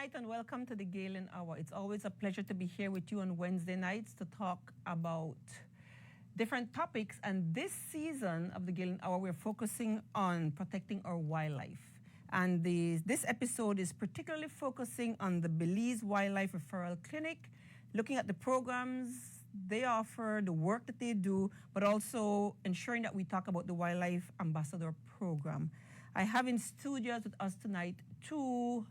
night and welcome to the Galen Hour. It's always a pleasure to be here with you on Wednesday nights to talk about different topics. And this season of the Galen Hour, we're focusing on protecting our wildlife. And this episode is particularly focusing on the Belize Wildlife Referral Clinic, looking at the programs they offer, the work that they do, but also ensuring that we talk about the Wildlife Ambassador Program. I have in studios with us tonight two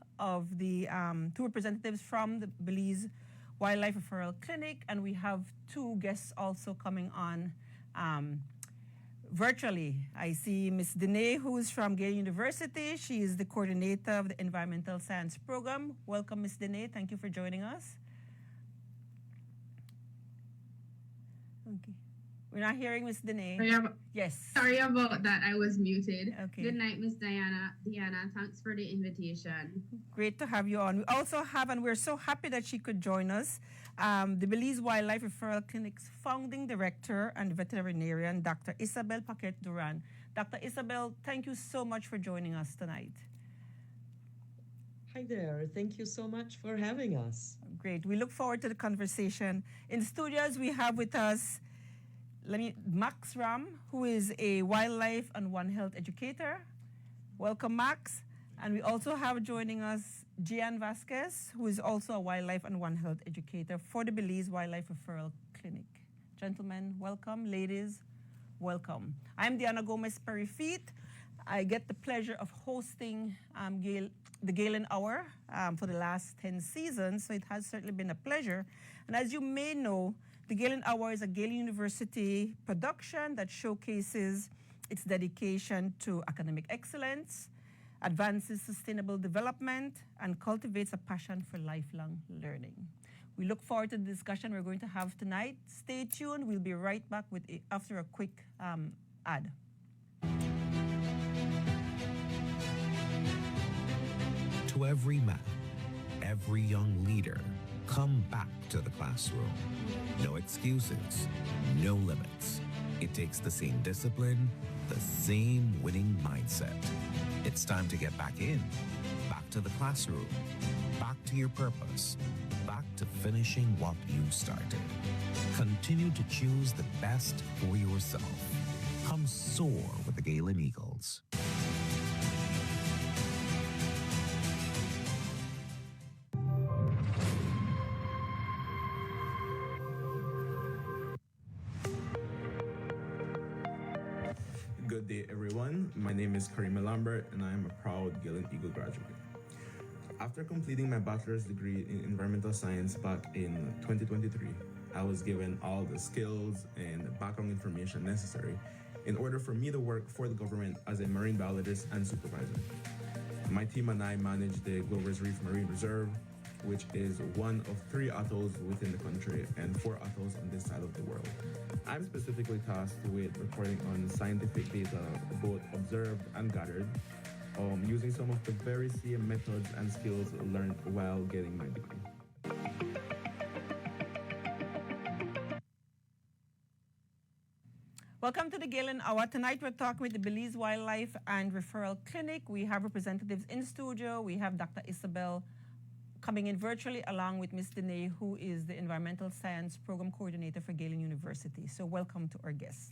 representatives from the Belize Wildlife Referral Clinic, and we have two guests also coming on virtually. I see Ms. Dene, who is from Galen University. She is the coordinator of the Environmental Science Program. Welcome, Ms. Dene. Thank you for joining us. Okay. We're not hearing Ms. Dene. Yes. Sorry about that. I was muted. Okay. Good night, Ms. Diana. Thanks for the invitation. Great to have you on. We also have, and we're so happy that she could join us, the Belize Wildlife Referral Clinic's founding director and veterinarian, Dr. Isabel Paquette Duran. Dr. Isabel, thank you so much for joining us tonight. Hi there. Thank you so much for having us. Great. We look forward to the conversation. In studios, we have with us Max Ram, who is a wildlife and One Health educator. Welcome, Max. And we also have joining us Gian Vasquez, who is also a wildlife and One Health educator for the Belize Wildlife Referral Clinic. Gentlemen, welcome. Ladies, welcome. I'm Diana Gomez Perry-Feet. I get the pleasure of hosting the Galen Hour for the last 10 seasons, so it has certainly been a pleasure. And as you may know, the Galen Hour is a Galen University production that showcases its dedication to academic excellence, advances sustainable development, and cultivates a passion for lifelong learning. We look forward to the discussion we're going to have tonight. Stay tuned. We'll be right back after a quick ad. To every man, every young leader, come back to the classroom. No excuses, no limits. It takes the same discipline, the same winning mindset. It's time to get back in, back to the classroom, back to your purpose, back to finishing what you started. Continue to choose the best for yourself. Come soar with the Galen Eagles. Good day, everyone. My name is Karima Lambert, and I am a proud Galen Eagle graduate. After completing my bachelor's degree in environmental science back in 2023, I was given all the skills and background information necessary in order for me to work for the government as a marine biologist and supervisor. My team and I manage the Glover's Reef Marine Reserve, which is one of 3 atolls within the country and 4 atolls on this side of the world. I'm specifically tasked with reporting on scientific data, both observed and gathered, using some of the very same methods and skills learned while getting my degree. Welcome to the Galen Hour. Tonight we're talking with the Belize Wildlife and Referral Clinic. We have representatives in studio. We have Dr. Isabel coming in virtually along with Ms. Dene, who is the Environmental Science Program Coordinator for Galen University. So welcome to our guests.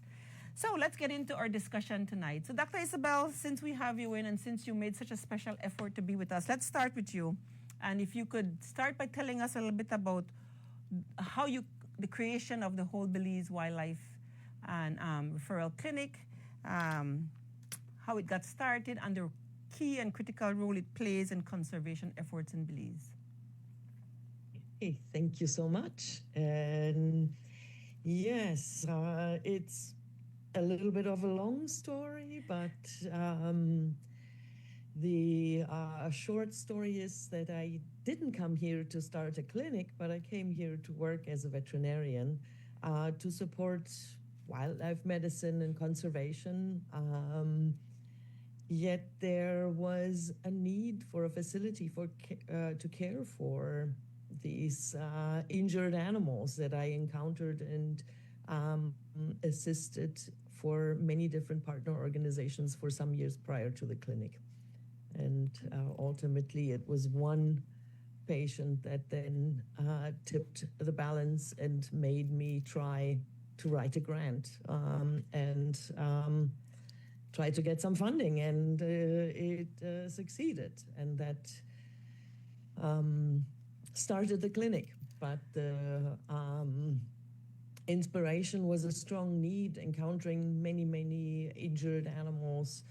So let's get into our discussion tonight. So Dr. Isabel, since we have you in and since you made such a special effort to be with us, let's start with you. And if you could start by telling us a little bit about the creation of the whole Belize Wildlife and Referral Clinic, how it got started, and the key and critical role it plays in conservation efforts in Belize. Hey, thank you so much. And yes, it's a little bit of a long story, but the short story is that I didn't come here to start a clinic, but I came here to work as a veterinarian to support wildlife medicine and conservation. Yet there was a need for a facility to care for these injured animals that I encountered and assisted for many different partner organizations for some years prior to the clinic. And ultimately, it was one patient that then tipped the balance and made me try to write a grant and try to get some funding, and it succeeded, and that started the clinic. But the inspiration was a strong need, encountering many injured animals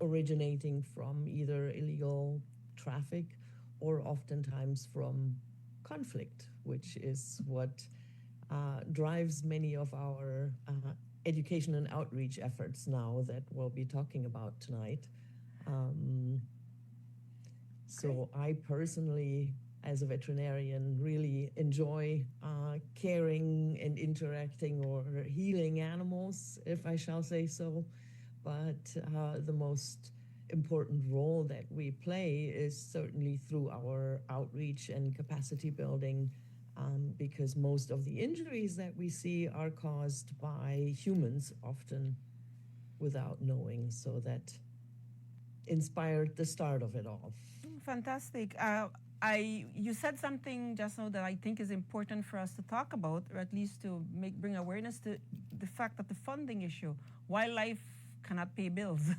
originating from either illegal traffic or oftentimes from conflict, which is what drives many of our education and outreach efforts now that we'll be talking about tonight. So I personally, as a veterinarian, really enjoy caring and interacting or healing animals, if I shall say so. But the most important role that we play is certainly through our outreach and capacity building, because most of the injuries that we see are caused by humans, often without knowing. So that inspired the start of it all. Fantastic. You said something just now that I think is important for us to talk about, or at least to bring awareness to the fact that the funding issue, wildlife cannot pay bills.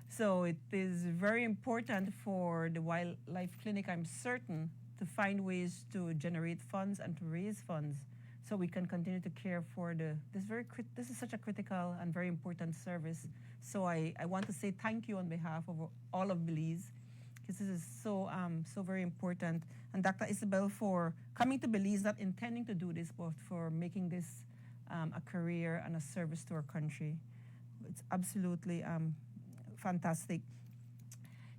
So it is very important for the wildlife clinic, I'm certain, to find ways to generate funds and to raise funds so we can continue to care for this is such a critical and very important service. So I want to say thank you on behalf of all of Belize, because this is so very important. And Dr. Isabel for coming to Belize, not intending to do this, but for making this a career and a service to our country. It's absolutely fantastic.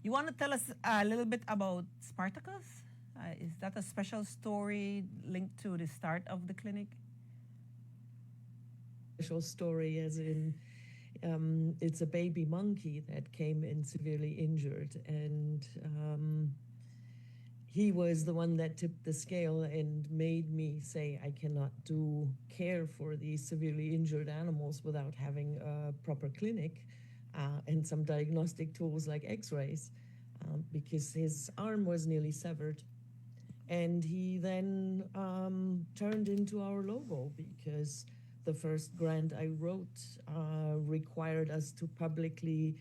You want to tell us a little bit about Spartacus? Is that a special story linked to the start of the clinic? Special story as in it's a baby monkey that came in severely injured, and he was the one that tipped the scale and made me say I cannot do care for these severely injured animals without having a proper clinic and some diagnostic tools like x-rays, because his arm was nearly severed. And he then turned into our logo, because the first grant I wrote required us to publicly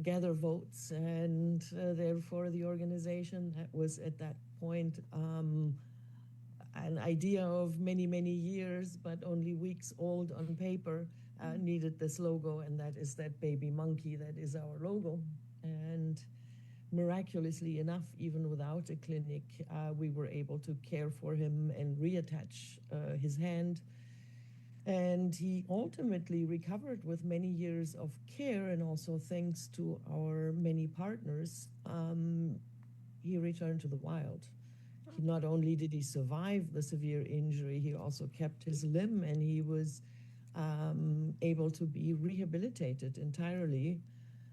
gather votes, and therefore the organization that was at that point an idea of many years but only weeks old on paper needed this logo, and that is that baby monkey that is our logo. And miraculously enough, even without a clinic, we were able to care for him and reattach his hand. And he ultimately recovered with many years of care, and also thanks to our many partners, he returned to the wild. Not only did he survive the severe injury, he also kept his limb, and he was able to be rehabilitated entirely,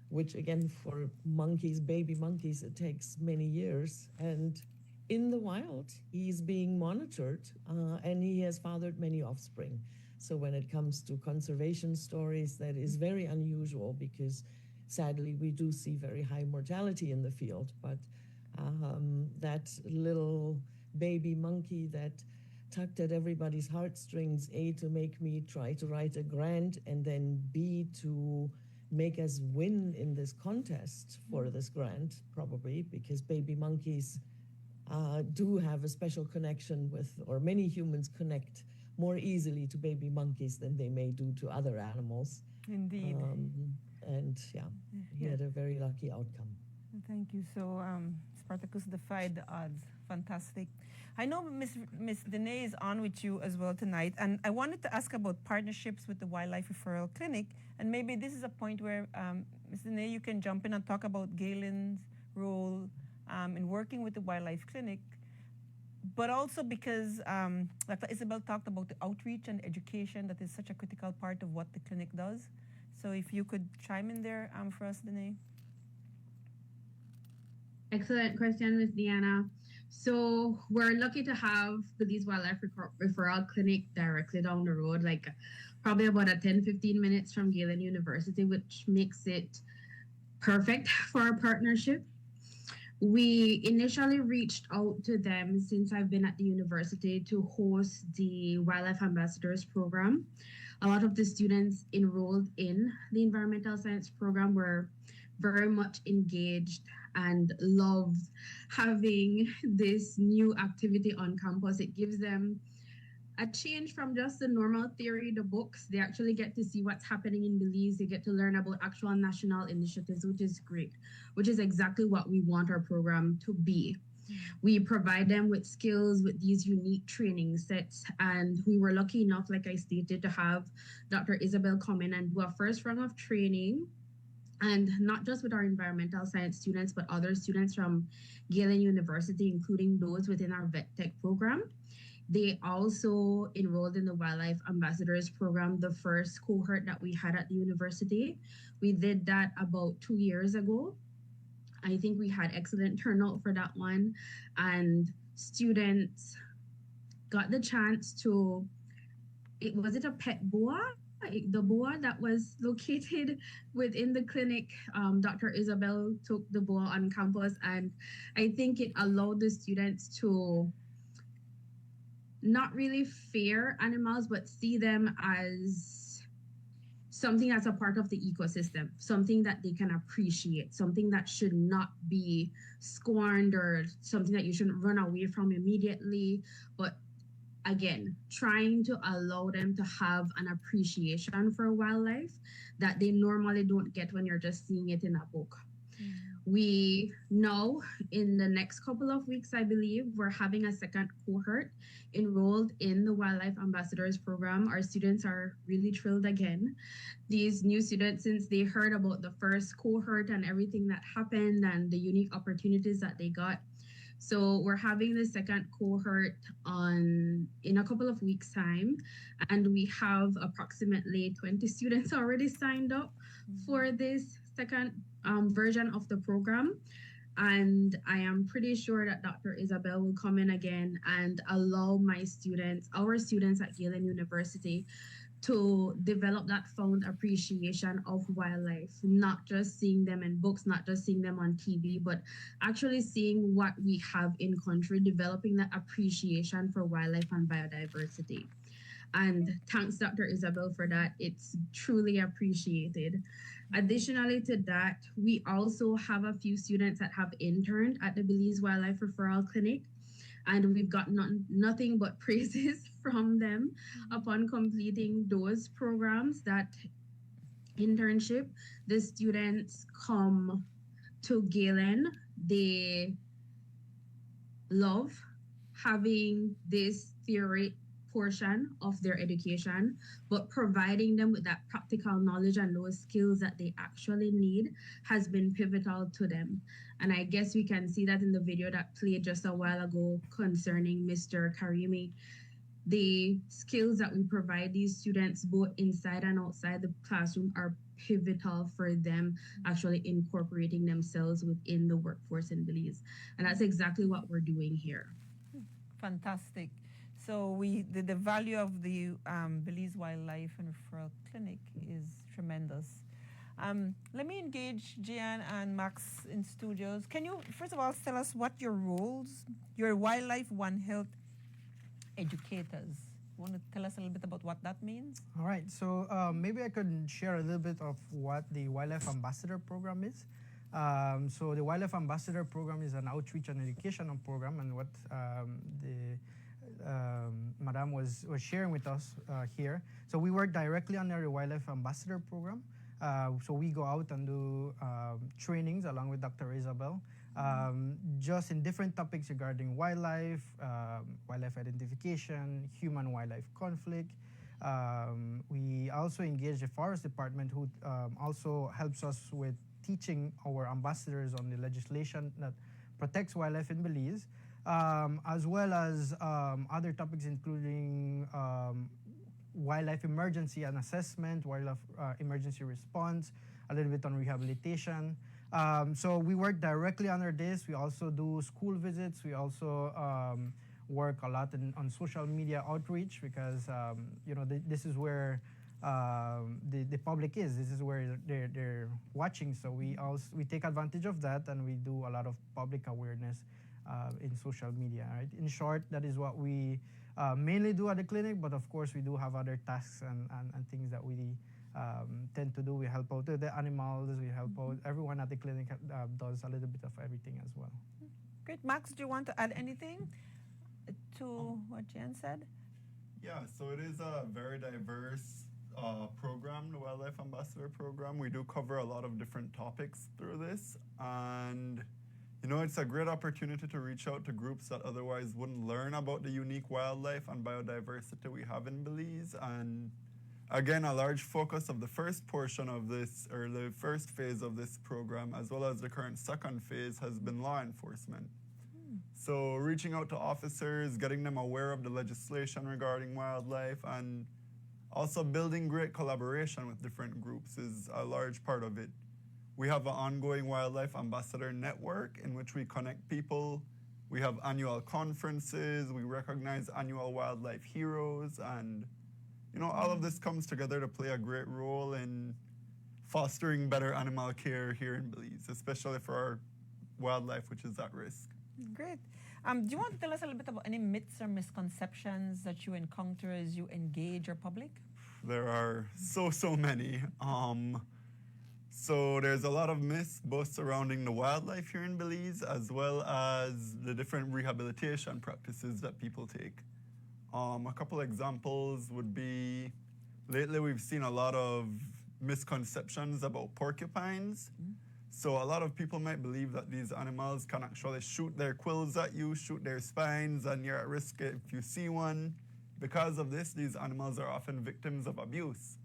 which again, for monkeys, baby monkeys, it takes many years. And in the wild, he's being monitored, and he has fathered many offspring. So when it comes to conservation stories, that is very unusual, because sadly we do see very high mortality in the field. But that little baby monkey that tugged at everybody's heartstrings, A, to make me try to write a grant, and then B, to make us win in this contest for this grant, probably because baby monkeys do have a special connection with, or many humans connect more easily to baby monkeys than they may do to other animals. Indeed. And yeah, he had a very lucky outcome. Thank you. So Spartacus defied the odds. Fantastic. I know Miss Danae is on with you as well tonight, and I wanted to ask about partnerships with the Wildlife Referral Clinic, and maybe this is a point where Ms. Danae, you can jump in and talk about Galen's role in working with the Wildlife Clinic, but also because Dr. Isabel talked about the outreach and education that is such a critical part of what the clinic does. So if you could chime in there for us, Danae. Excellent question, Ms. Deanna. So we're lucky to have the Belize Wildlife Referral Clinic directly down the road, like probably about 10-15 minutes from Galen University, which makes it perfect for our partnership. We initially reached out to them since I've been at the university to host the Wildlife Ambassadors program. A lot of the students enrolled in the environmental science program were very much engaged and loved having this new activity on campus. It gives them a change from just the normal theory, the books. They actually get to see what's happening in Belize. They get to learn about actual national initiatives, which is great, which is exactly what we want our program to be. We provide them with skills with these unique training sets. And we were lucky enough, like I stated, to have Dr. Isabel come in and do a first round of training. And not just with our environmental science students, but other students from Galen University, including those within our vet tech program. They also enrolled in the Wildlife Ambassadors program, the first cohort that we had at the university. We did that about 2 years ago. I think we had excellent turnout for that one, and students got the chance to. Was it a pet boa? The boa that was located within the clinic. Dr. Isabel took the boa on campus, and I think it allowed the students to not really fear animals, but see them as something that's a part of the ecosystem, something that they can appreciate, something that should not be scorned or something that you shouldn't run away from immediately. But again, trying to allow them to have an appreciation for wildlife that they normally don't get when you're just seeing it in a book. We know in the next couple of weeks, I believe, we're having a second cohort enrolled in the Wildlife Ambassadors program. Our students are really thrilled again. These new students, since they heard about the first cohort and everything that happened and the unique opportunities that they got. So we're having the second cohort in a couple of weeks' time, and we have approximately 20 students already signed up for this second version of the program. And I am pretty sure that Dr. Isabel will come in again and allow our students at Galen University, to develop that fond appreciation of wildlife, not just seeing them in books, not just seeing them on TV, but actually seeing what we have in country, developing that appreciation for wildlife and biodiversity. And thanks, Dr. Isabel, for that. It's truly appreciated. Additionally to that, we also have a few students that have interned at the Belize Wildlife Referral Clinic, and we've got nothing but praises from them upon completing those programs, that internship. The students come to Galen. They love having this theory portion of their education, but providing them with that practical knowledge and those skills that they actually need has been pivotal to them. And I guess we can see that in the video that played just a while ago concerning Mr. Karimi. The skills that we provide these students both inside and outside the classroom are pivotal for them actually incorporating themselves within the workforce in Belize. And that's exactly what we're doing here. Fantastic. So the value of the Belize Wildlife and Referral Clinic is tremendous. Let me engage Jan and Max in studios. Can you first of all tell us what your roles, your Wildlife One Health educators? Want to tell us a little bit about what that means? All right, so maybe I could share a little bit of what the Wildlife Ambassador Program is. So the Wildlife Ambassador Program is an outreach and educational program, and what Madame was sharing with us here. So we work directly under the Wildlife Ambassador Program. So we go out and do trainings along with Dr. Isabel, just in different topics regarding wildlife, wildlife identification, human-wildlife conflict. We also engage the Forest Department, who also helps us with teaching our ambassadors on the legislation that protects wildlife in Belize, as well as other topics including wildlife emergency and assessment, wildlife emergency response, a little bit on rehabilitation. So we work directly under this. We also do school visits. We also work a lot on social media outreach, because this is where the public is. This is where they're watching. So we take advantage of that, and we do a lot of public awareness in social media. Right. In short, that is what we mainly do at the clinic. But of course, we do have other tasks and things that we tend to do. We help out the animals. We help out everyone at the clinic. Does a little bit of everything as well. Great. Max, do you want to add anything to what Jen said? Yeah, so it is a very diverse program, the Wildlife Ambassador Program. We do cover a lot of different topics through this, and it's a great opportunity to reach out to groups that otherwise wouldn't learn about the unique wildlife and biodiversity we have in Belize. And again, a large focus of the first portion of this, or the first phase of this program, as well as the current second phase, has been law enforcement. So reaching out to officers, getting them aware of the legislation regarding wildlife, and also building great collaboration with different groups is a large part of it. We have an ongoing Wildlife Ambassador Network in which we connect people. We have annual conferences. We recognize annual wildlife heroes. And, all of this comes together to play a great role in fostering better animal care here in Belize, especially for our wildlife, which is at risk. Great. Do you want to tell us a little bit about any myths or misconceptions that you encounter as you engage your public? There are so many. So there's a lot of myths both surrounding the wildlife here in Belize as well as the different rehabilitation practices that people take. A couple examples would be, lately we've seen a lot of misconceptions about porcupines. So a lot of people might believe that these animals can actually shoot their quills at you, shoot their spines, and you're at risk if you see one. Because of this, these animals are often victims of abuse.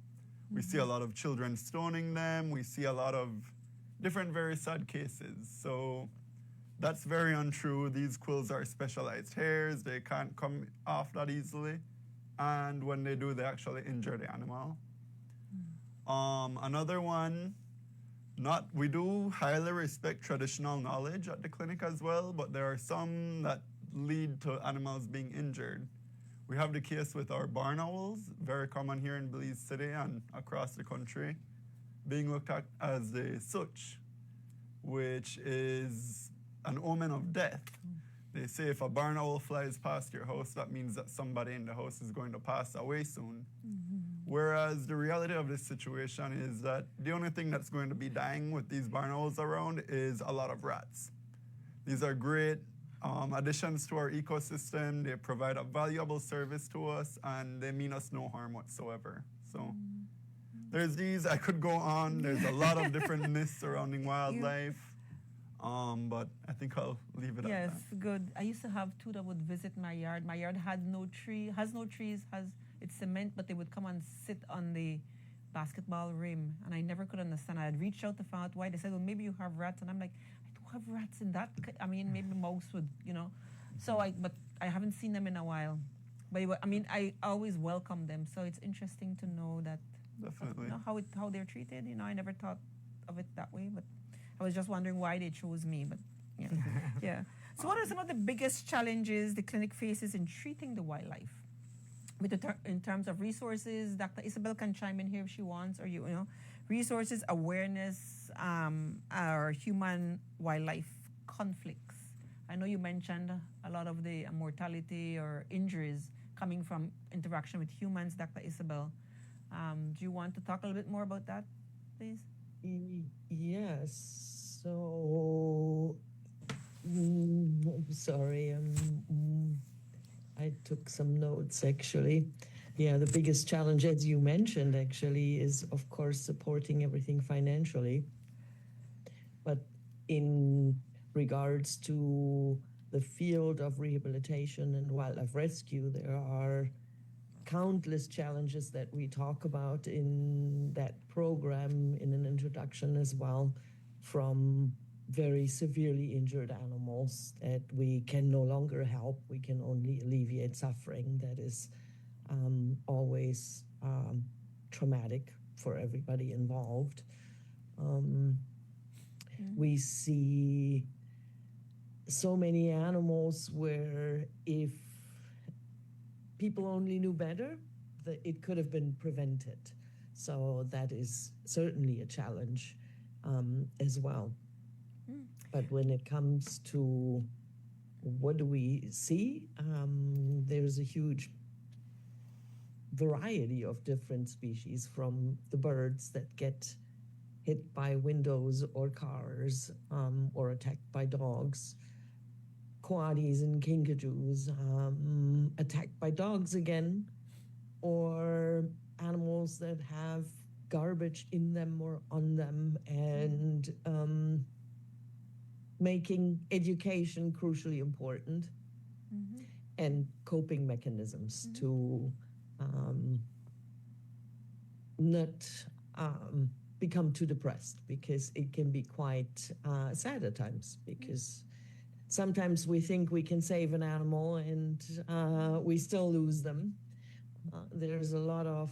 We see a lot of children stoning them. We see a lot of different very sad cases. So that's very untrue. These quills are specialized hairs. They can't come off that easily. And when they do, they actually injure the animal. Another one, we do highly respect traditional knowledge at the clinic as well, but there are some that lead to animals being injured. We have the case with our barn owls, very common here in Belize City and across the country, being looked at as the such, which is an omen of death. They say if a barn owl flies past your house, that means that somebody in the house is going to pass away soon. Whereas the reality of this situation is that the only thing that's going to be dying with these barn owls around is a lot of rats. These are great additions to our ecosystem. They provide a valuable service to us, and they mean us no harm whatsoever. So there's these. I could go on. There's a lot of different myths surrounding wildlife. But I think I'll leave it at that. Yes, good. I used to have two that would visit my yard. My yard has no trees, it's cement, but they would come and sit on the basketball rim. And I never could understand. I'd reach out to find out why. They said, well, maybe you have rats. And I'm like, I don't have rats in that. I mean, maybe mouse would, So but I haven't seen them in a while. But I always welcome them. So it's interesting to know that. Definitely. How they're treated. I never thought of it that way, but I was just wondering why they chose me. But yeah. So what are some of the biggest challenges the clinic faces in treating the wildlife? In terms of resources, Dr. Isabel can chime in here if she wants, or resources, awareness, or human-wildlife conflicts. I know you mentioned a lot of the mortality or injuries coming from interaction with humans, Dr. Isabel. Do you want to talk a little bit more about that, please? Yes. So, sorry, I took some notes actually. Yeah, the biggest challenge, as you mentioned, actually, is of course supporting everything financially. But in regards to the field of rehabilitation and wildlife rescue, there are countless challenges that we talk about in that program in an introduction as well, from very severely injured animals that we can no longer help. We can only alleviate suffering that is always traumatic for everybody involved. We see so many animals where if people only knew better, that it could have been prevented. So that is certainly a challenge as well. But when it comes to what do we see, there's a huge variety of different species, from the birds that get hit by windows or cars or attacked by dogs, coatis and kinkajous attacked by dogs again, or animals that have garbage in them or on them, and making education crucially important, and coping mechanisms to not become too depressed, because it can be quite sad at times, because sometimes we think we can save an animal and we still lose them. There's a lot of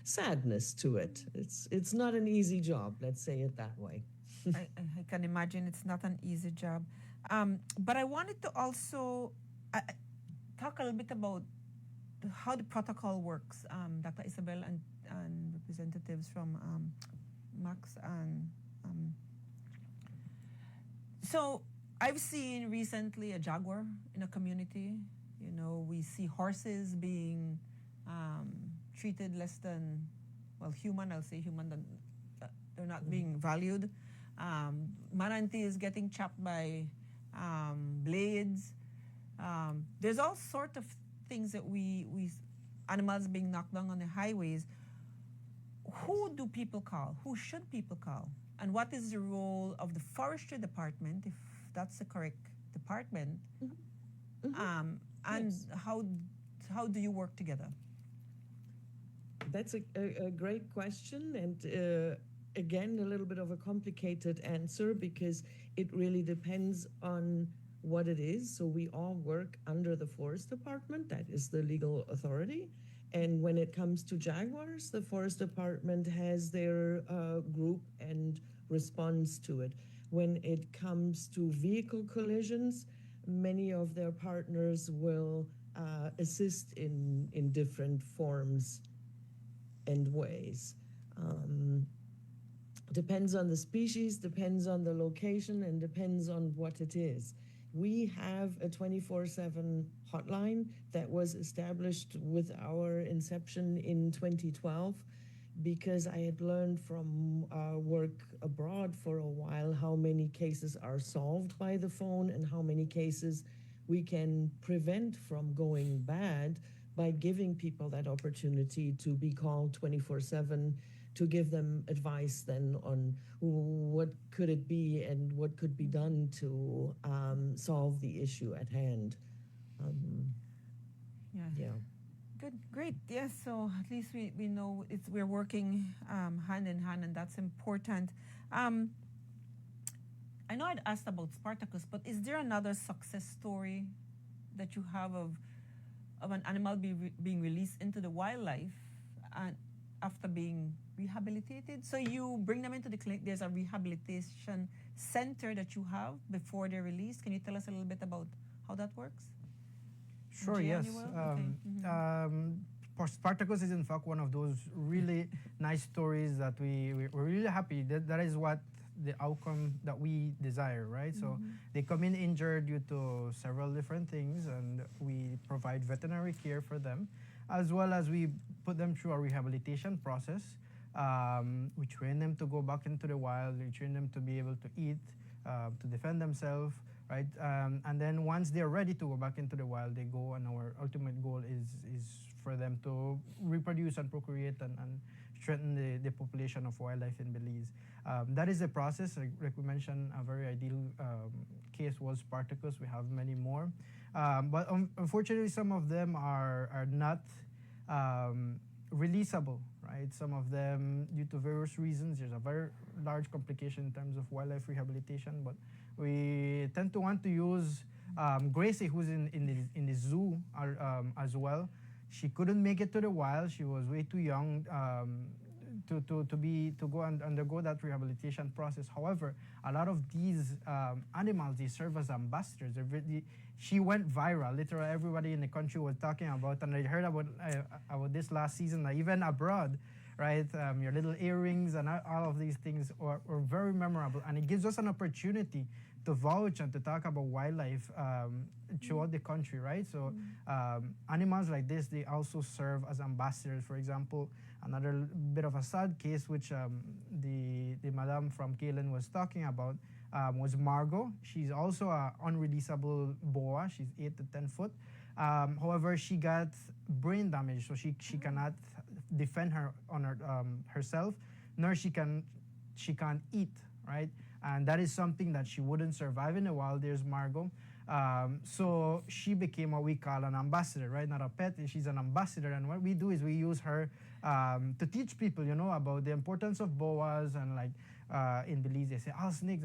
sadness to it. It's not an easy job, let's say it that way. I can imagine it's not an easy job. But I wanted to also talk a little bit about how the protocol works. Dr. Isabel and representatives from Max and so I've seen recently a jaguar in a community. You know, we see horses being treated less than, well, human. I'll say human. They're not being valued. Manatee is getting chopped by blades. There's all sorts of things that we animals being knocked down on the highways. Who do people call? Who should people call? And what is the role of the forestry department, if that's the correct department? And Yes. how do you work together? That's a great question, and again, a little bit of a complicated answer, because it really depends on what it is. So we all work under the Forest Department, that is the legal authority. And when it comes to jaguars, the Forest Department has their group and responds to it. When it comes to vehicle collisions, many of their partners will assist in different forms and ways. Depends on the species, depends on the location, and depends on what it is. We have a 24/7 hotline that was established with our inception in 2012, because I had learned from work abroad for a while how many cases are solved by the phone and how many cases we can prevent from going bad by giving people that opportunity to be called 24/7, to give them advice then on what could it be and what could be done to solve the issue at hand. Yeah. Good, great. Yes, so at least we know we're working hand in hand, and that's important. I know I'd asked about Spartacus, but is there another success story that you have of an animal being released into the wildlife and after being rehabilitated? So you bring them into the clinic. There's a rehabilitation center that you have before they're released. Can you tell us a little bit about how that works? Sure, Gian, yes. you will? Okay. Spartacus is in fact one of those really nice stories that we're really happy that is what the outcome that we desire, right? So they come in injured due to several different things, and we provide veterinary care for them, as well as we put them through a rehabilitation process. We train them to go back into the wild. We train them to be able to eat, to defend themselves, right? And then once they're ready to go back into the wild, they go, and our ultimate goal is for them to reproduce and procreate and strengthen the population of wildlife in Belize. That is the process. Like we mentioned, a very ideal case was Spartacus. We have many more. But unfortunately, some of them are not releasable, right? Some of them, due to various reasons, there's a very large complication in terms of wildlife rehabilitation. But we tend to want to use Gracie, who's in the zoo as well. She couldn't make it to the wild. She was way too young to go and undergo that rehabilitation process. However, a lot of these animals, they serve as ambassadors. She went viral. Literally, everybody in the country was talking about, and I heard about this last season, even abroad, right? Your little earrings and all of these things were very memorable, and it gives us an opportunity to vouch and to talk about wildlife throughout the country, right? So animals like this, they also serve as ambassadors. For example, another bit of a sad case, which the madam from Galen was talking about, was Margot. She's also an unreleasable boa. She's 8 to 10 foot. However, she got brain damage, so she cannot defend herself, nor she can't eat, right? And that is something that she wouldn't survive in the wild. There's Margot. So she became what we call an ambassador, right? Not a pet, she's an ambassador. And what we do is we use her to teach people, about the importance of boas. And like in Belize, they say, oh, snake,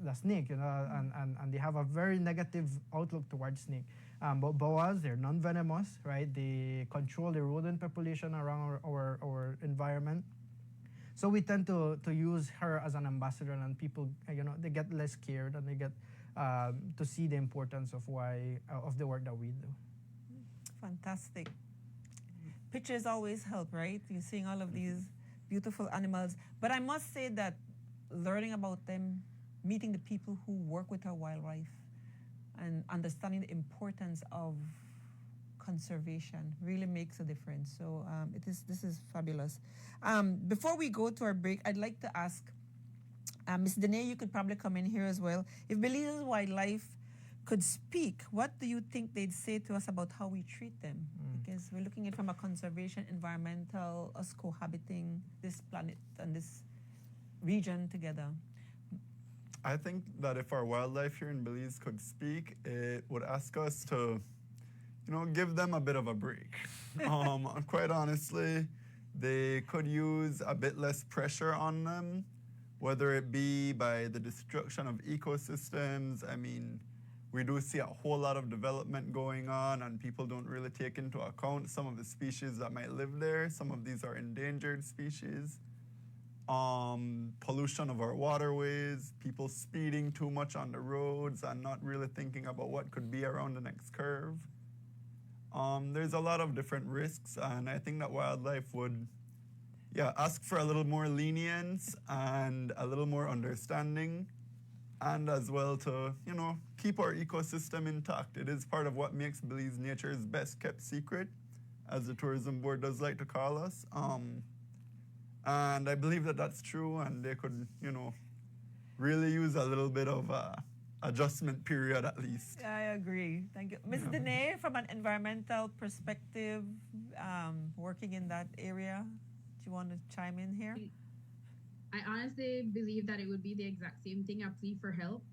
the snake, and they have a very negative outlook towards snake. But boas, they're non-venomous, right? They control the rodent population around our environment. So we tend to use her as an ambassador, and people, they get less scared, and they get to see the importance of the work that we do. Fantastic. Pictures always help, right? You're seeing all of these beautiful animals. But I must say that learning about them, meeting the people who work with our wildlife, and understanding the importance of conservation really makes a difference. So this is fabulous. Before we go to our break, I'd like to ask Ms. Dene, you could probably come in here as well. If Belize's wildlife could speak, what do you think they'd say to us about how we treat them? Because we're looking at it from a conservation, environmental, us cohabiting this planet and this region together. I think that if our wildlife here in Belize could speak, it would ask us to give them a bit of a break. Quite honestly, they could use a bit less pressure on them, whether it be by the destruction of ecosystems. I mean, we do see a whole lot of development going on, and people don't really take into account some of the species that might live there. Some of these are endangered species. Pollution of our waterways, people speeding too much on the roads and not really thinking about what could be around the next curve. There's a lot of different risks, and I think that wildlife would, ask for a little more lenience and a little more understanding, and as well to, keep our ecosystem intact. It is part of what makes Belize nature's best kept secret, as the tourism board does like to call us. And I believe that that's true, and they could, really use a little bit of adjustment period at least. I agree. Thank you. Ms. Dene, from an environmental perspective, working in that area, do you want to chime in here? I honestly believe that it would be the exact same thing, a plea for help.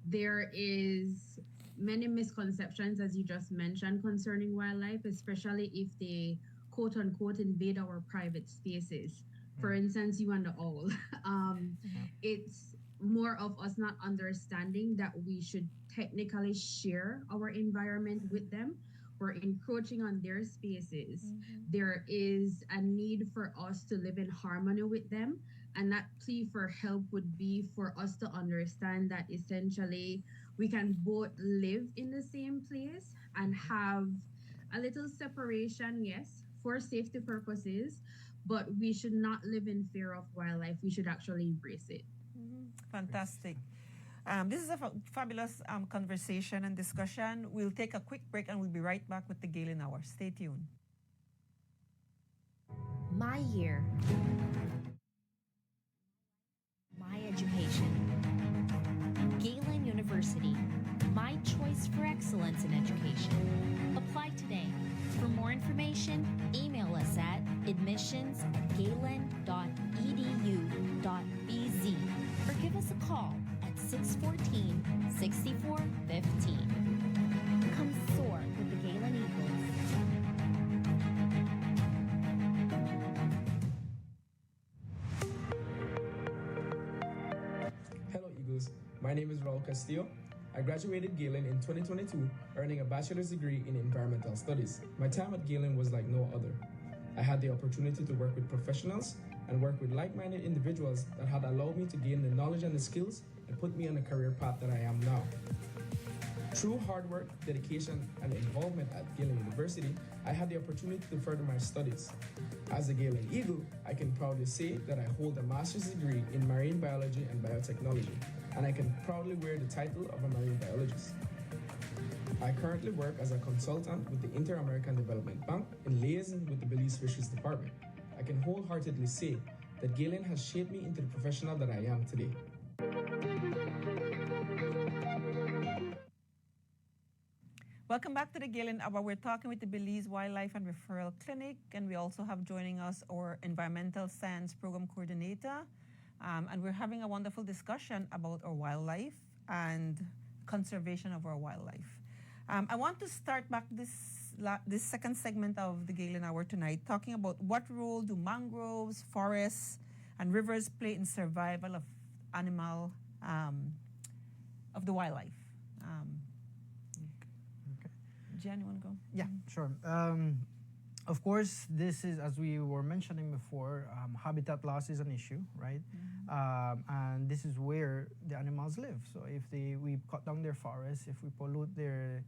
There is many misconceptions, as you just mentioned, concerning wildlife, especially if they quote unquote invade our private spaces. For instance, you and the owl. It's more of us not understanding that we should technically share our environment with them. We're encroaching on their spaces. There is a need for us to live in harmony with them. And that plea for help would be for us to understand that essentially we can both live in the same place and have a little separation, yes, for safety purposes, but we should not live in fear of wildlife. We should actually embrace it. Fantastic. This is a fabulous conversation and discussion. We'll take a quick break and we'll be right back with the Galen Hour. Stay tuned. My year. My education. Galen University. My choice for excellence in education. Apply today. For more information, email us at admissions@galen.edu.bz or give us a call at 614-6415. Come soar with the Galen Eagles. Hello Eagles, my name is Raul Castillo. I graduated Galen in 2022, earning a bachelor's degree in environmental studies. My time at Galen was like no other. I had the opportunity to work with professionals and work with like-minded individuals that had allowed me to gain the knowledge and the skills and put me on the career path that I am now. Through hard work, dedication, and involvement at Galen University, I had the opportunity to further my studies. As a Galen Eagle, I can proudly say that I hold a master's degree in marine biology and biotechnology, and I can proudly wear the title of a marine biologist. I currently work as a consultant with the Inter-American Development Bank in liaison with the Belize Fisheries Department. I can wholeheartedly say that Galen has shaped me into the professional that I am today. Welcome back to the Galen Hour. We're talking with the Belize Wildlife and Referral Clinic, and we also have joining us our Environmental Science Program Coordinator. And we're having a wonderful discussion about our wildlife and conservation of our wildlife. I want to start back this second segment of the Galen Hour tonight, talking about what role do mangroves, forests, and rivers play in survival of animal, of the wildlife. Jan, you want to go? Yeah, sure. Of course, this is, as we were mentioning before, habitat loss is an issue, right? And this is where the animals live. So if we cut down their forests, if we pollute their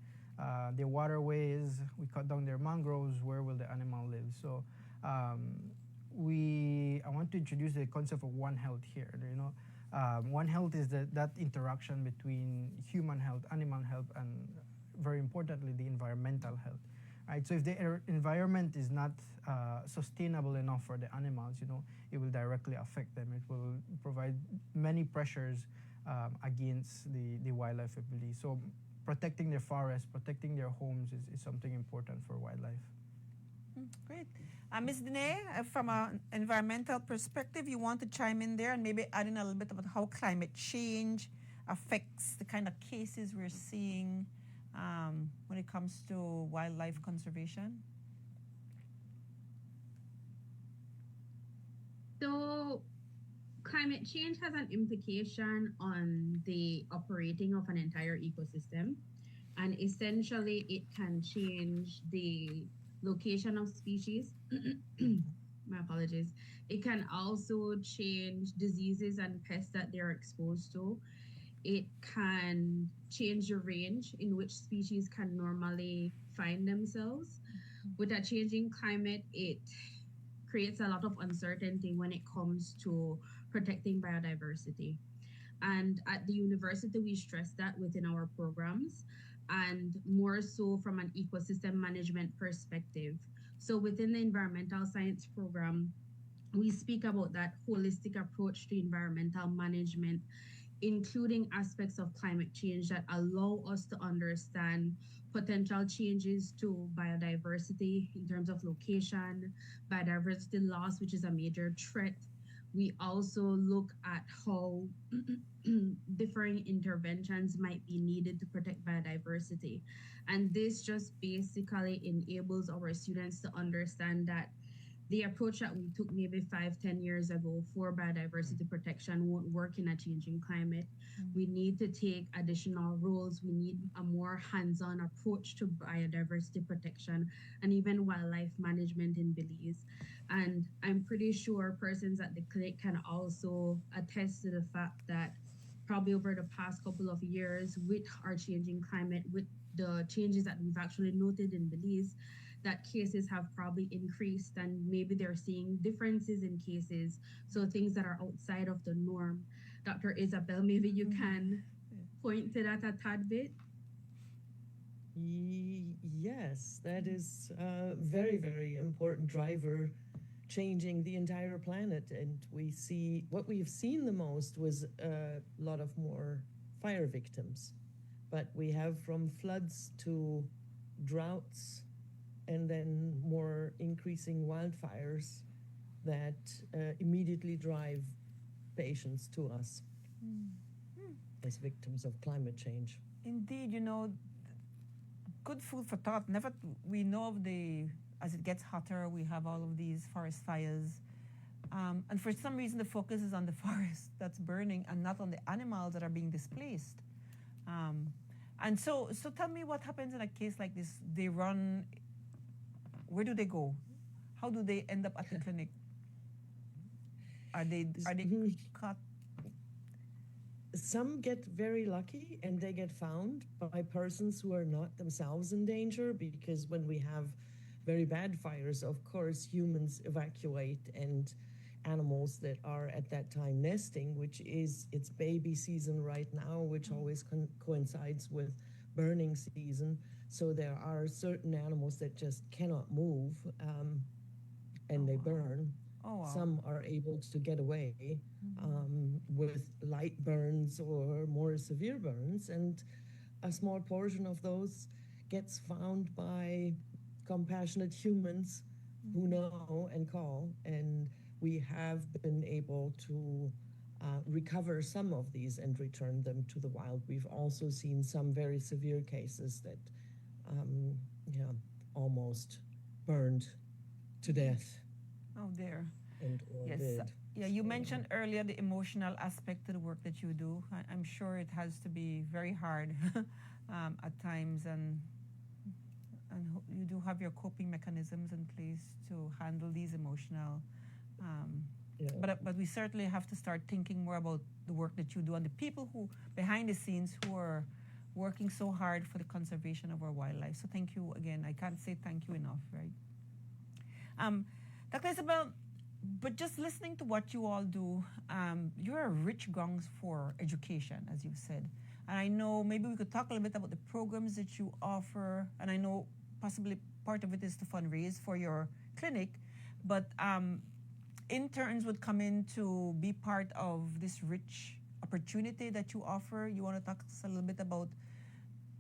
waterways, we cut down their mangroves, where will the animal live? So I want to introduce the concept of One Health here. You know, One Health is that interaction between human health, animal health, and very importantly, the environmental health, right? So if the environment is not sustainable enough for the animals, you know, it will directly affect them. It will provide many pressures against the wildlife ability. So protecting their forests, protecting their homes is something important for wildlife. Great. Ms. Dene, from an environmental perspective, you want to chime in there and maybe add in a little bit about how climate change affects the kind of cases we're seeing when it comes to wildlife conservation? So climate change has an implication on the operating of an entire ecosystem. And essentially, it can change the location of species. My apologies. It can also change diseases and pests that they're exposed to. It can change the range in which species can normally find themselves. With a changing climate, it creates a lot of uncertainty when it comes to protecting biodiversity. And at the university, we stress that within our programs, and more so from an ecosystem management perspective. So within the environmental science program, we speak about that holistic approach to environmental management, including aspects of climate change that allow us to understand potential changes to biodiversity in terms of location, biodiversity loss, which is a major threat. We also look at how differing interventions might be needed to protect biodiversity. And this just basically enables our students to understand that the approach that we took maybe 5-10 years ago for biodiversity protection won't work in a changing climate. We need to take additional roles. We need a more hands-on approach to biodiversity protection and even wildlife management in Belize. And I'm pretty sure persons at the clinic can also attest to the fact that probably over the past couple of years, with our changing climate, with the changes that we've actually noted in Belize, that cases have probably increased, and maybe they're seeing differences in cases, so things that are outside of the norm. Dr. Isabel, maybe you can point to that a tad bit? Yes, that is a very, very important driver changing the entire planet. And what we've seen the most was a lot of more fire victims. But we have from floods to droughts, and then more increasing wildfires that immediately drive patients to us as victims of climate change. Indeed, you know, good food for thought. We know of as it gets hotter, we have all of these forest fires. And for some reason, the focus is on the forest that's burning and not on the animals that are being displaced. And so tell me what happens in a case like this. They run. Where do they go? How do they end up at the clinic? Are they caught? Some get very lucky and they get found by persons who are not themselves in danger, because when we have very bad fires, of course, humans evacuate, and animals that are at that time nesting, which is it's baby season right now, which always coincides with burning season. So there are certain animals that just cannot move, and they burn. Oh, wow. Some are able to get away with light burns or more severe burns, and a small portion of those gets found by compassionate humans who know and call, and we have been able to recover some of these and return them to the wild. We've also seen some very severe cases that almost burned to death. Oh, dear. And or Yes. dead. Yeah, you mentioned earlier the emotional aspect to the work that you do. I'm sure it has to be very hard at times, and you do have your coping mechanisms in place to handle these emotional. But we certainly have to start thinking more about the work that you do and the people who behind the scenes who are working so hard for the conservation of our wildlife. So thank you again. I can't say thank you enough, right? Dr. Isabel, but just listening to what you all do, you're a rich grounds for education, as you've said. And I know maybe we could talk a little bit about the programs that you offer. And I know possibly part of it is to fundraise for your clinic, but interns would come in to be part of this rich opportunity that you offer. You want to talk to us a little bit about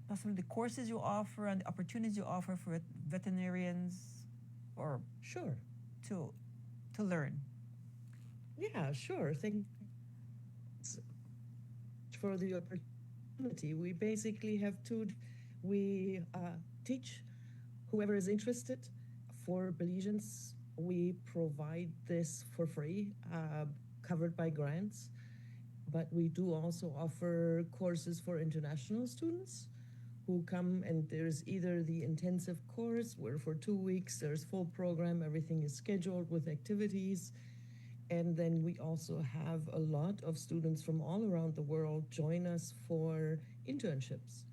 possibly the courses you offer and the opportunities you offer for veterinarians, or Sure. to learn? Yeah, sure. Thanks for the opportunity. We basically have we teach whoever is interested. For Belizeans, we provide this for free, covered by grants. But we do also offer courses for international students who come, and there's either the intensive course where for 2 weeks there's full program, everything is scheduled with activities. And then we also have a lot of students from all around the world join us for internships,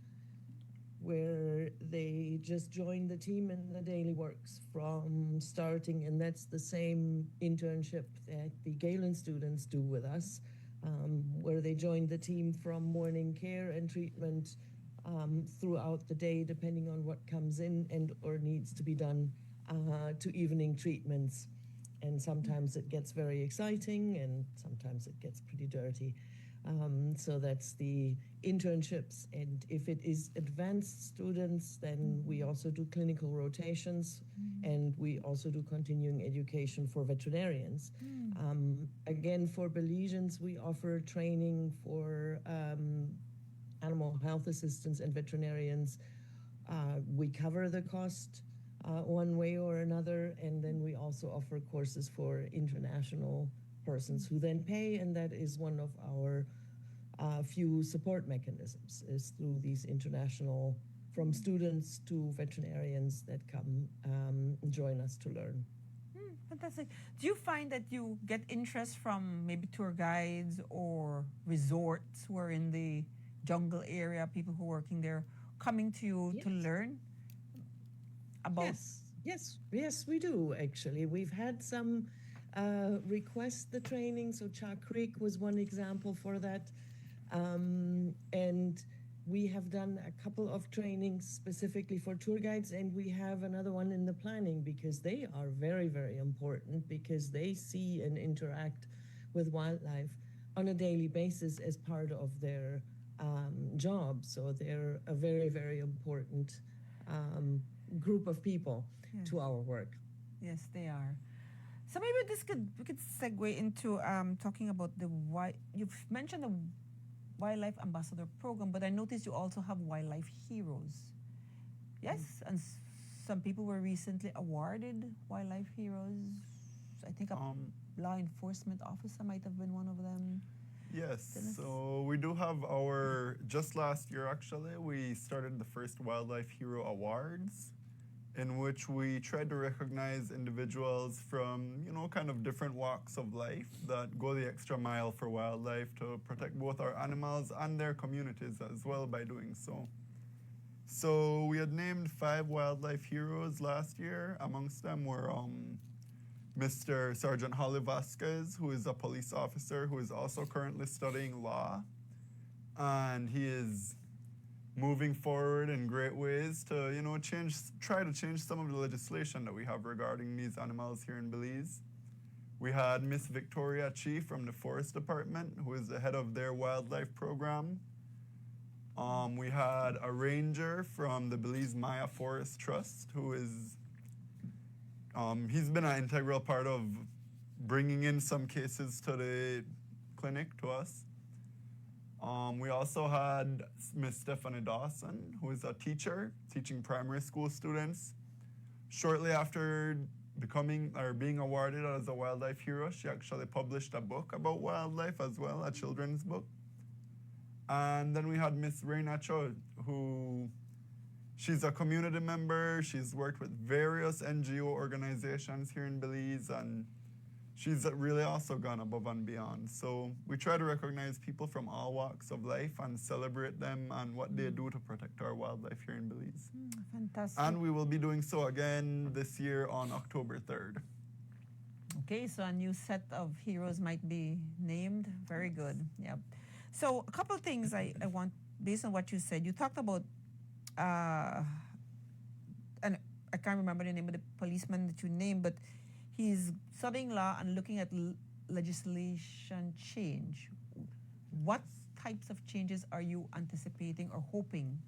where they just join the team in the daily works from starting, and that's the same internship that the Galen students do with us, where they join the team from morning care and treatment throughout the day, depending on what comes in and or needs to be done, to evening treatments. And sometimes it gets very exciting, and sometimes it gets pretty dirty. So that's the internships. And if it is advanced students, then we also do clinical rotations, and we also do continuing education for veterinarians. Again, for Belizeans, we offer training for animal health assistants and veterinarians. We cover the cost one way or another, and then we also offer courses for international persons who then pay, and that is one of our few support mechanisms, is through these international, from students to veterinarians that come join us to learn. Fantastic. Do you find that you get interest from maybe tour guides or resorts who are in the jungle area, people who are working there, coming to you to learn about? Yes, we do, actually. We've had some request the training. So Chalk Creek was one example for that. And we have done a couple of trainings specifically for tour guides, and we have another one in the planning, because they are very, very important, because they see and interact with wildlife on a daily basis as part of their job. So they're a very, very important group of people to our work. Yes, they are. So maybe we could segue into talking about you've mentioned the Wildlife Ambassador Program, but I noticed you also have Wildlife Heroes. Yes, and some people were recently awarded Wildlife Heroes. I think a law enforcement officer might have been one of them. Yes, Dennis? so we do have just last year actually, we started the first Wildlife Hero Awards. in which we tried to recognize individuals from, kind of different walks of life that go the extra mile for wildlife to protect both our animals and their communities as well by doing so. So we had named 5 wildlife heroes last year. Amongst them were Mr. Sergeant Holly Vasquez, who is a police officer who is also currently studying law. And he is moving forward in great ways to, try to change some of the legislation that we have regarding these animals here in Belize. We had Miss Victoria Chi from the Forest Department, who is the head of their wildlife program. We had a ranger from the Belize Maya Forest Trust, who is, he's been an integral part of bringing in some cases to the clinic to us. We also had Miss Stephanie Dawson, who is a teacher teaching primary school students. Shortly after being awarded as a wildlife hero, she actually published a book about wildlife as well, a children's book. And then we had Miss Reina Cho, she's a community member. She's worked with various NGO organizations here in Belize, and she's really also gone above and beyond. So we try to recognize people from all walks of life and celebrate them and what they do to protect our wildlife here in Belize. Fantastic. And we will be doing so again this year on October 3rd. Okay, so a new set of heroes might be named. Very good. Yeah. So a couple of things I want, based on what you said. You talked about, and I can't remember the name of the policeman that you named, but he's studying law and looking at legislation change. What types of changes are you anticipating or hoping?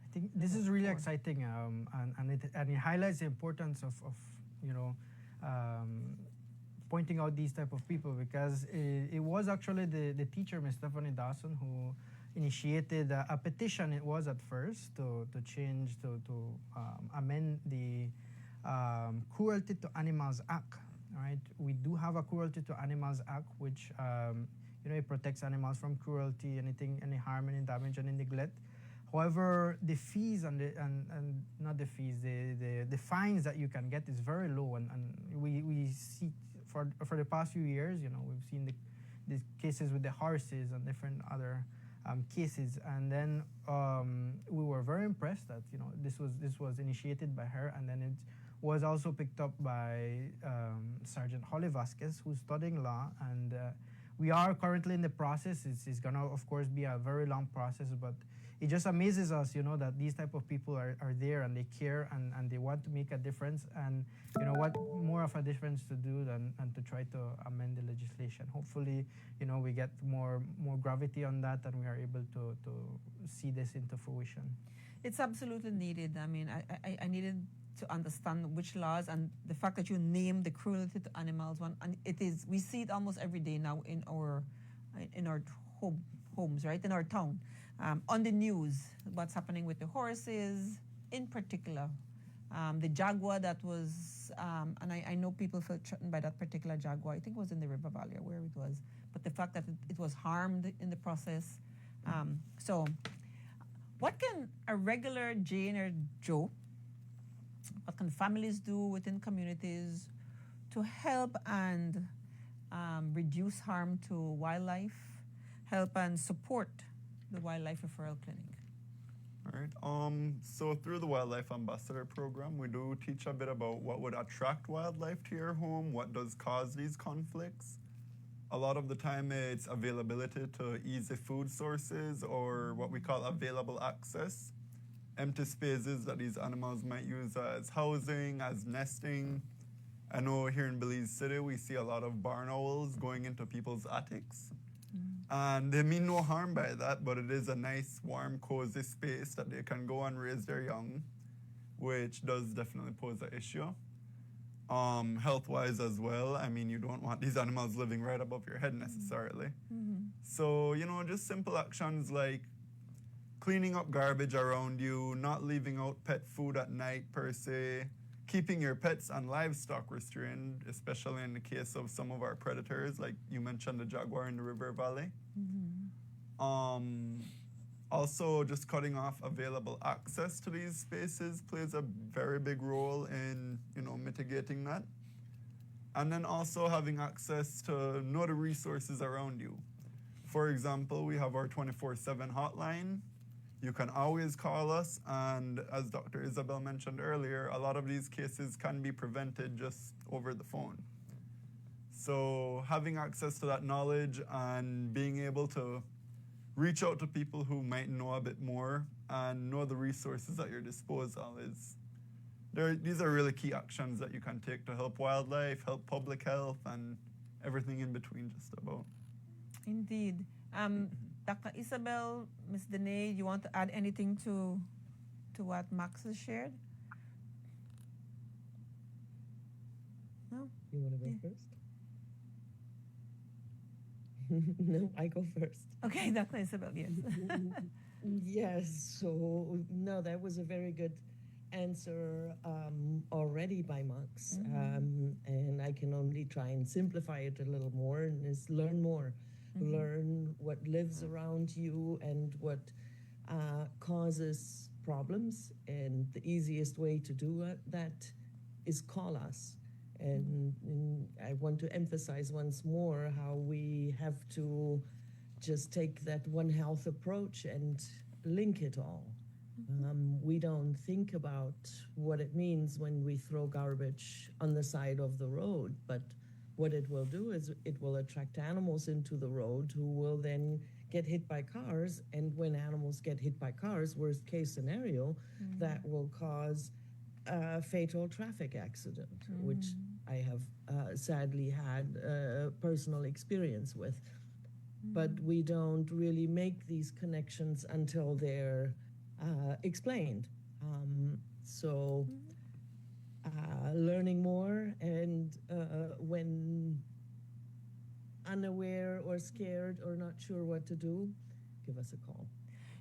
I think this is really exciting, and it highlights the importance of pointing out these type of people, because it was actually the teacher, Ms. Stephanie Dawson, who initiated a petition. It was at first to change, to amend the Cruelty to Animals Act. Right, we do have a Cruelty to Animals Act, which it protects animals from cruelty, any harm, any damage, any neglect. However, the fees and not the fees, the fines that you can get is very low, and we see for the past few years, we've seen the cases with the horses and different other cases, and then we were very impressed that this was initiated by her, and then it was also picked up by Sergeant Holly Vasquez, who's studying law, and we are currently in the process. It's gonna, of course, be a very long process, but it just amazes us, that these type of people are there and they care and they want to make a difference. And what more of a difference to do than to try to amend the legislation. Hopefully, we get more gravity on that and we are able to see this into fruition. It's absolutely needed. I mean, I needed to understand which laws, and the fact that you named the cruelty to animals one, and we see it almost every day now in our homes, right, in our town, on the news, what's happening with the horses in particular, the jaguar that was, and I know people felt threatened by that particular jaguar. I think it was in the River Valley or where it was, but the fact that it was harmed in the process. So what can a regular Jane or Joe, what can families do within communities to help and reduce harm to wildlife, help and support the Wildlife Referral Clinic? All right. So through the Wildlife Ambassador Program, we do teach a bit about what would attract wildlife to your home, what does cause these conflicts. A lot of the time it's availability to easy food sources, or what we call available access. Empty spaces that these animals might use as housing, as nesting. I know here in Belize City, we see a lot of barn owls going into people's attics. And they mean no harm by that, but it is a nice, warm, cozy space that they can go and raise their young, which does definitely pose an issue. Health-wise as well, I mean, you don't want these animals living right above your head necessarily. So, just simple actions like cleaning up garbage around you, not leaving out pet food at night per se, keeping your pets and livestock restrained, especially in the case of some of our predators, like you mentioned the jaguar in the River Valley. Also, just cutting off available access to these spaces plays a very big role in, mitigating that. And then also having access to know the resources around you. For example, we have our 24/7 hotline. You can always call us, and as Dr. Isabel mentioned earlier, a lot of these cases can be prevented just over the phone. So having access to that knowledge and being able to reach out to people who might know a bit more and know the resources at your disposal these are really key actions that you can take to help wildlife, help public health, and everything in between just about. Indeed. Dr. Isabel, Ms. Dene, you want to add anything to what Max has shared? No? You want to go first? No, I go first. Okay, Dr. Isabel, yes. Yes, so no, that was a very good answer already by Max. And I can only try and simplify it a little more, and is learn more. Learn what lives around you and what causes problems. And the easiest way to do that is call us. And I want to emphasize once more how we have to just take that One Health approach and link it all. We don't think about what it means when we throw garbage on the side of the road, but what it will do is it will attract animals into the road who will then get hit by cars. And when animals get hit by cars, worst case scenario, that will cause a fatal traffic accident, which I have sadly had personal experience with. But we don't really make these connections until they're explained. So learning more, and when unaware or scared or not sure what to do, give us a call.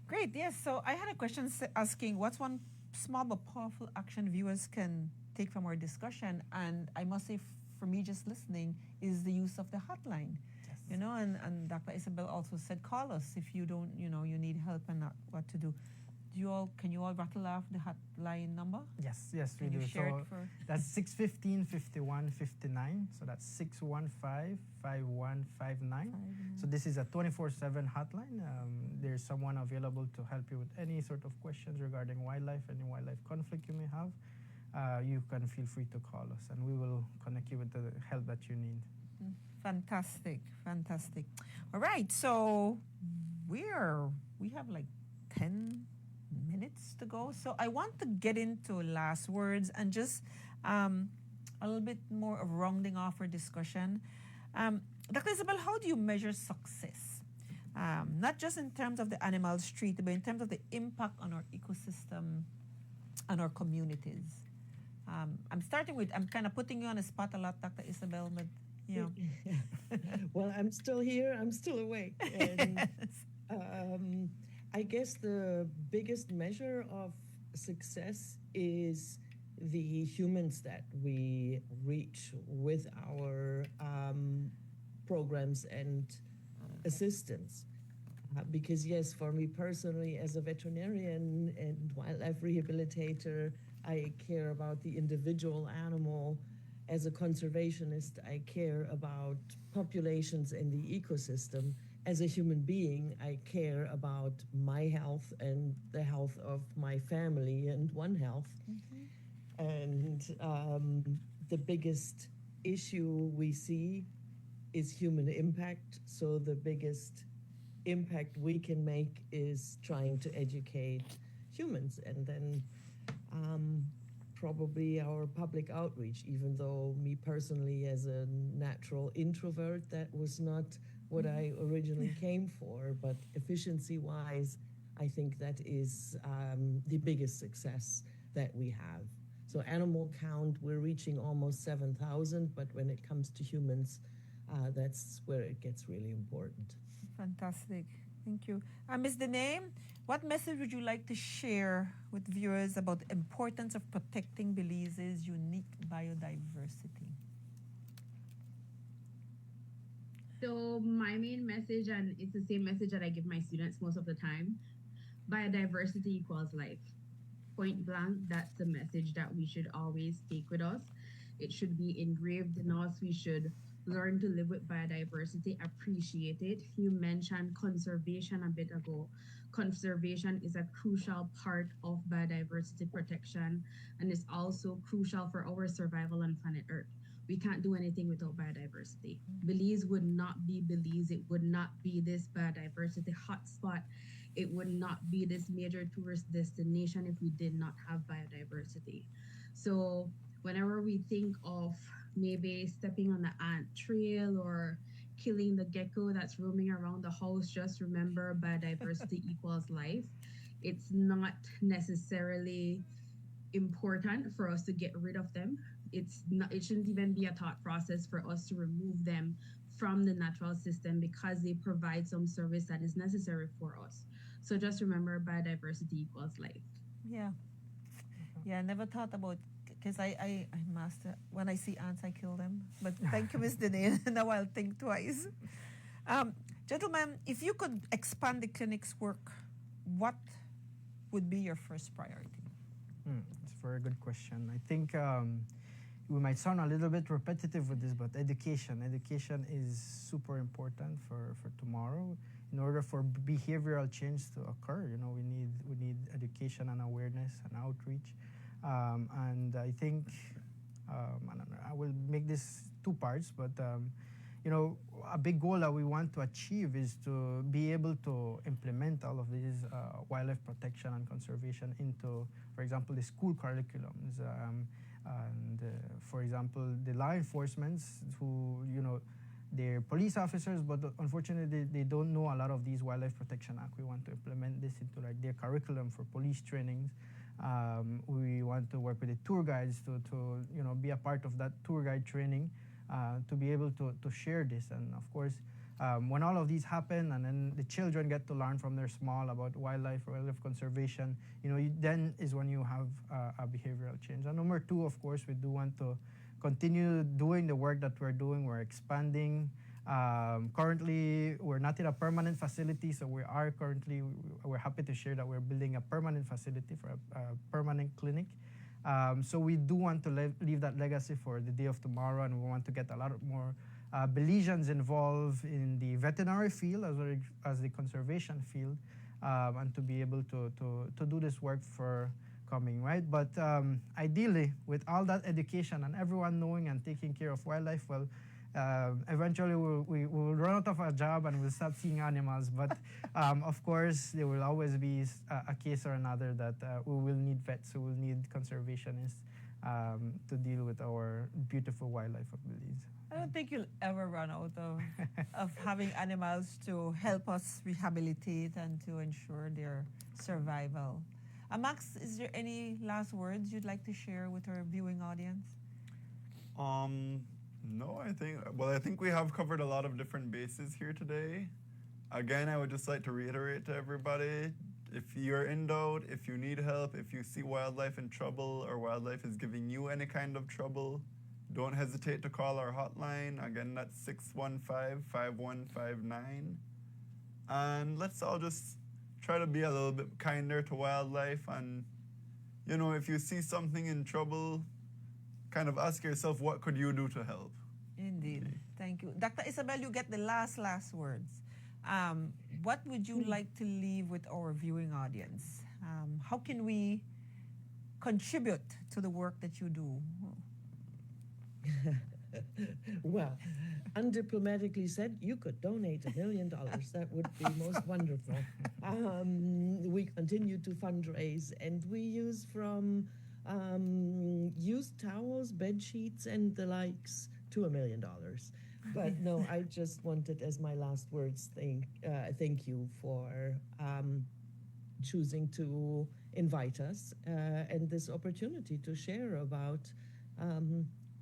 Great, yes. So I had a question asking what's one small but powerful action viewers can take from our discussion? And I must say, for me, just listening, is the use of the hotline. Yes. And Dr. Isabel also said, call us if you don't, you need help and not what to do. Can you all rattle off the hotline number? Yes, we Can do. you share So it for... that's 615-5159. So that's 615-5159. So this is a 24/7 hotline. There's someone available to help you with any sort of questions regarding wildlife, any wildlife conflict you may have. You can feel free to call us, and we will connect you with the help that you need. Fantastic. All right, so we have like 10 minutes to go. So I want to get into last words and just a little bit more of rounding off our discussion. Dr. Isabel, how do you measure success? Not just in terms of the animals treated, but in terms of the impact on our ecosystem and our communities. I'm kind of putting you on the spot a lot, Dr. Isabel, but Well, I'm still here. I'm still awake. And, I guess the biggest measure of success is the humans that we reach with our programs and assistance. Because yes, for me personally, as a veterinarian and wildlife rehabilitator, I care about the individual animal. As a conservationist, I care about populations and the ecosystem. As a human being, I care about my health and the health of my family and One Health. And the biggest issue we see is human impact. So the biggest impact we can make is trying to educate humans, and then probably our public outreach, even though me personally as a natural introvert, that was not what I originally came for, but efficiency-wise, I think that is the biggest success that we have. So animal count, we're reaching almost 7,000, but when it comes to humans, that's where it gets really important. Fantastic. Thank you. Ms. Dene, what message would you like to share with viewers about the importance of protecting Belize's unique biodiversity? So my main message, and it's the same message that I give my students most of the time, biodiversity equals life. Point blank, that's the message that we should always take with us. It should be engraved in us. We should learn to live with biodiversity, appreciate it. You mentioned conservation a bit ago. Conservation is a crucial part of biodiversity protection and is also crucial for our survival on planet Earth. We can't do anything without biodiversity. Belize would not be Belize. It would not be this biodiversity hotspot. It would not be this major tourist destination if we did not have biodiversity. So whenever we think of maybe stepping on the ant trail or killing the gecko that's roaming around the house, just remember biodiversity equals life. It's not necessarily important for us to get rid of them. It shouldn't even be a thought process for us to remove them from the natural system because they provide some service that is necessary for us. So just remember biodiversity equals life. Yeah. Yeah, I never thought about, because I master, when I see ants, I kill them. But thank you, Ms. Dene. Now I'll think twice. Gentlemen, if you could expand the clinic's work, what would be your first priority? That's a very good question. I think we might sound a little bit repetitive with this, but education is super important for tomorrow. In order for behavioral change to occur, we need education and awareness and outreach. And I think I will make this two parts, but a big goal that we want to achieve is to be able to implement all of these wildlife protection and conservation into, for example, the school curriculums. For example, the law enforcement who, they're police officers, but unfortunately they don't know a lot of these Wildlife Protection Act. We want to implement this into like their curriculum for police trainings. We want to work with the tour guides to be a part of that tour guide training to be able to share this. And of course, when all of these happen and then the children get to learn from their small about wildlife conservation, then is when you have a behavioral change. And number two, of course, we do want to continue doing the work that we're doing. We're expanding. Currently, we're not in a permanent facility, so we're happy to share that we're building a permanent facility for a permanent clinic. So we do want to leave that legacy for the day of tomorrow, and we want to get a lot more Belizeans involved in the veterinary field as well as the conservation field, and to be able to do this work for coming, right? But ideally, with all that education and everyone knowing and taking care of wildlife, well, eventually we will run out of a job and we'll stop seeing animals. But of course, there will always be a case or another that we will need vets, we will need conservationists to deal with our beautiful wildlife of Belize. I don't think you'll ever run out of having animals to help us rehabilitate and to ensure their survival. Max, is there any last words you'd like to share with our viewing audience? No, I think we have covered a lot of different bases here today. Again, I would just like to reiterate to everybody, if you're in doubt, if you need help, if you see wildlife in trouble or wildlife is giving you any kind of trouble, don't hesitate to call our hotline. Again, that's 615-5159. And let's all just try to be a little bit kinder to wildlife. And, if you see something in trouble, kind of ask yourself, what could you do to help? Indeed. Okay. Thank you. Dr. Isabel, you get the last words. What would you like to leave with our viewing audience? How can we contribute to the work that you do? Well, undiplomatically said, you could donate $1 million. That would be most wonderful. We continue to fundraise, and we use from used towels, bed sheets, and the likes to $1 million. But no, I just wanted, as my last words, thank you for choosing to invite us and this opportunity to share about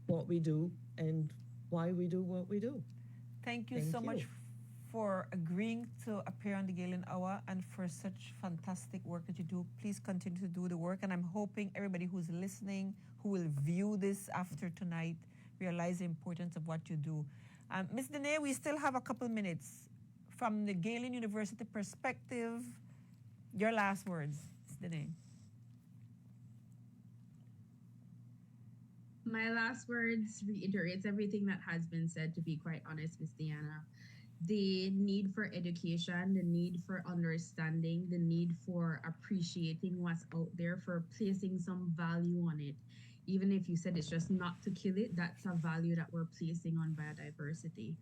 what we do and why we do what we do. Thank you so much for agreeing to appear on the Galen Hour and for such fantastic work that you do. Please continue to do the work, and I'm hoping everybody who's listening, who will view this after tonight, realize the importance of what you do. Ms. Dene, we still have a couple minutes. From the Galen University perspective, Your last words, Danae. My last words reiterates everything that has been said, to be quite honest, Miss Diana. The need for education, the need for understanding, the need for appreciating what's out there, for placing some value on it. Even if you said it's just not to kill it, that's a value that we're placing on biodiversity.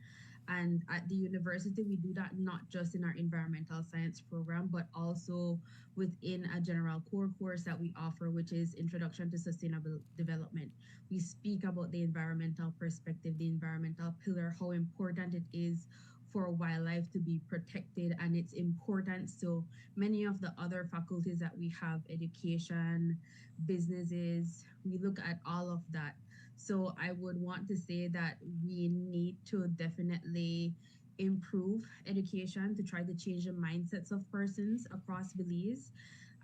And at the university, we do that not just in our environmental science program, but also within a general core course that we offer, which is Introduction to Sustainable Development. We speak about the environmental perspective, the environmental pillar, how important it is for wildlife to be protected and its importance to many of the other faculties that we have, education, businesses. We look at all of that. So I would want to say that we need to definitely improve education to try to change the mindsets of persons across Belize.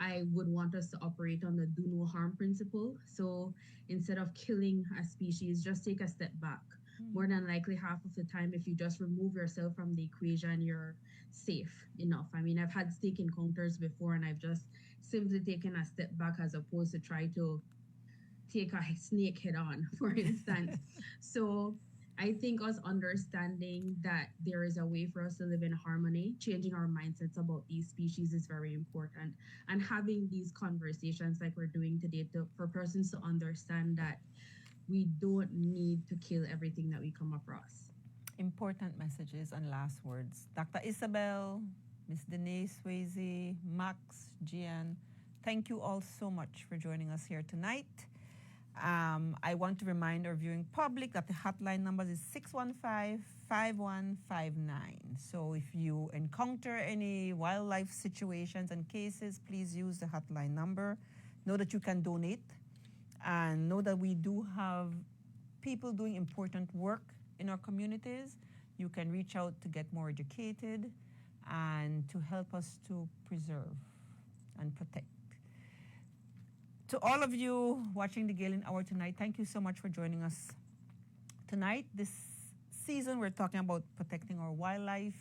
I would want us to operate on the do no harm principle. So instead of killing a species, just take a step back. More than likely, half of the time, if you just remove yourself from the equation, you're safe enough. I mean, I've had snake encounters before, and I've just simply taken a step back as opposed to try to take a snake head on, for instance. So I think us understanding that there is a way for us to live in harmony, changing our mindsets about these species is very important. And having these conversations like we're doing today for persons to understand that we don't need to kill everything that we come across. Important messages and last words. Dr. Isabel, Miss Denise Swayze, Max, Gian, thank you all so much for joining us here tonight. I want to remind our viewing public that the hotline number is 615-5159. So if you encounter any wildlife situations and cases, please use the hotline number. Know that you can donate, and know that we do have people doing important work in our communities. You can reach out to get more educated and to help us to preserve and protect. To all of you watching the Galen Hour tonight, thank you so much for joining us tonight. This season, we're talking about protecting our wildlife.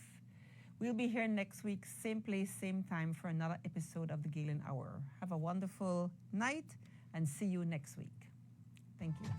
We'll be here next week, same place, same time, for another episode of the Galen Hour. Have a wonderful night and see you next week. Thank you.